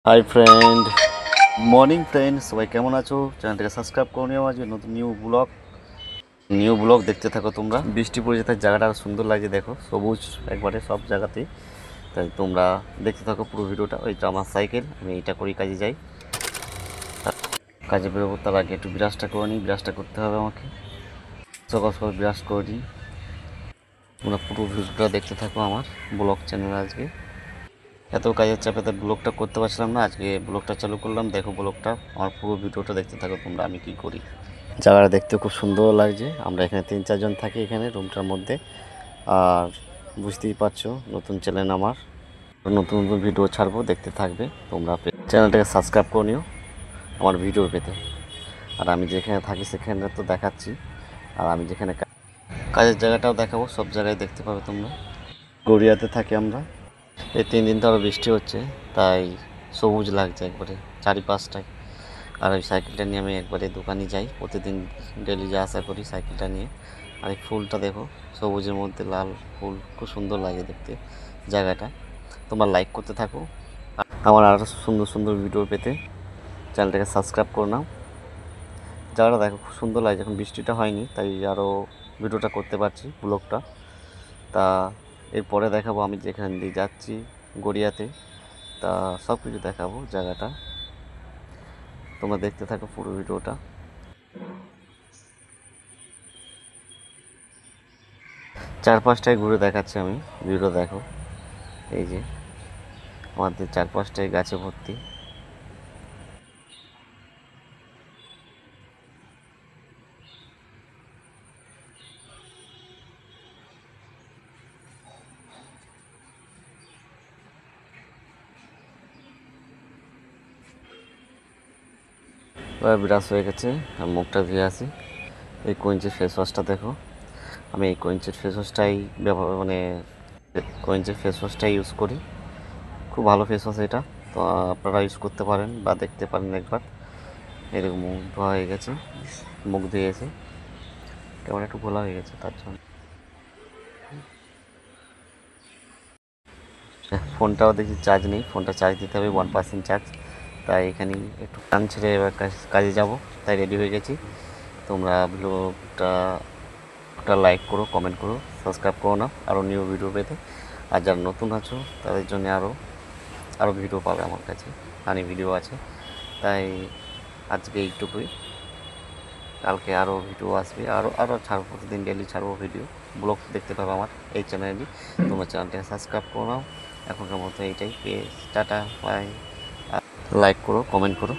Hi friend, morning friend, সবাই কেমন আছো? চ্যানেলটাকে সাবস্ক্রাইব করে নিও। আজ নতুন নিউ ব্লগ দেখতে থাকো তোমরা। বৃষ্টি পড়ে যেতে জায়গাটা সুন্দর লাগছে, দেখো সবুজ একবারে সব জায়গাতেই। তাই তোমরা দেখতে থাকো পুরো ভিডিওটা। ওইটা আমার সাইকেল, আমি এইটা করি কাজে যাই। কাজে বেরোবো তার আগে একটু ব্রাশটা করে নিই, ব্রাশটা করতে হবে আমাকে। সকাল সকাল ব্রাশ করে নিই। তোমরা পুরো ভিডিওটা দেখতে থাকো আমার ব্লগ চ্যানেলে। আজকে এত কাজের চাপে তাই ব্লগটা করতে পারছিলাম না, আজকে ব্লগটা চালু করলাম। দেখো ব্লগটা, আমার পুরো ভিডিওটা দেখতে থাকো তোমরা, আমি কি করি। জায়গাটা দেখতে খুব সুন্দর লাগছে। আমরা এখানে 3-4 জন থাকি এখানে রুমটার মধ্যে। আর বুঝতেই পারছো, নতুন চ্যানেল আমার, নতুন নতুন ভিডিও ছাড়বো, দেখতে থাকবে তোমরা। চ্যানেলটাকে সাবস্ক্রাইব করে নিও আমার ভিডিও পেতে। আর আমি যেখানে থাকি সেখানে তো দেখাচ্ছি, আর আমি যেখানে কাজের জায়গাটাও দেখাবো, সব জায়গায় দেখতে পাবে তোমরা। গড়িয়াতে থাকি আমরা। এই 3 দিন তো আরও বৃষ্টি হচ্ছে, তাই সবুজ লাগছে একবারে চারিপাশটায়। আর ওই সাইকেলটা নিয়ে আমি একবারে দোকানে যাই প্রতিদিন, ডেলি যা আসা করি সাইকেলটা নিয়ে। আর এই ফুলটা দেখো, সবুজের মধ্যে লাল ফুল, খুব সুন্দর লাগে দেখতে জায়গাটা। তোমরা লাইক করতে থাকো আমার আরও সুন্দর সুন্দর ভিডিও পেতে। চ্যানেলটাকে সাবস্ক্রাইব করে নাও। জায়গাটা দেখো খুব সুন্দর লাগছে, এখন বৃষ্টিটা হয়নি তাই আরও ভিডিওটা করতে পারছি ব্লগটা। তা এরপরে দেখাবো আমি যেখান দিয়ে যাচ্ছি গড়িয়াতে, তা সব কিছু দেখাবো জায়গাটা। তোমরা দেখতে থাকো পুরো ভিডিওটা। চারপাশটায় ঘুরে দেখাচ্ছি আমি, ভিডিও দেখো। এই যে আমাদের চারপাশটায় গাছে ভর্তি। এবার ব্রাশ হয়ে গেছে, আমি মুখটা ধুয়ে আসি। এই কোয়েঞ্চের ফেস ওয়াশটা দেখো, আমি এই কোয়েঞ্চের ফেস ওয়াশটাই ব্যবহার, মানে কোয়েঞ্চের ফেস ওয়াশটাই ইউজ করি। খুব ভালো ফেস ওয়াশ এটা, তো আপনারা ইউজ করতে পারেন বা দেখতে পারেন একবার। এরকম মুখ ধোয়া হয়ে গেছে, মুখ ধুয়ে এসে কেমন একটু ঘোলা হয়ে গেছে, তার জন্য। ফোনটাও দেখি চার্জ নেই, ফোনটা চার্জ দিতে হবে 1% চার্জ। তাই এখানে একটু টান ছেড়ে এবার কাজে যাব, তাই রেডি হয়ে গেছি। তোমরা ভিডিওটা লাইক করো, কমেন্ট করো, সাবস্ক্রাইব করো না আরও নিউ ভিডিও পেতে। আর যারা নতুন আছো তাদের জন্য আরও ভিডিও পাবে আমার কাছে, ফানি ভিডিও আছে। তাই আজকে এইটুকুই, কালকে আরও ভিডিও আসবে, আরও আরও ছাড়বো, প্রতিদিন ডেলি ছাড়বো ভিডিও। ব্লগ দেখতে পাবে আমার এই চ্যানেলে। তোমার চ্যানেলটাকে সাবস্ক্রাইব করো নাও। এখনকার মতো এইটাই, পেজ টাটা, বাই। লাইক করো, কমেন্ট করো।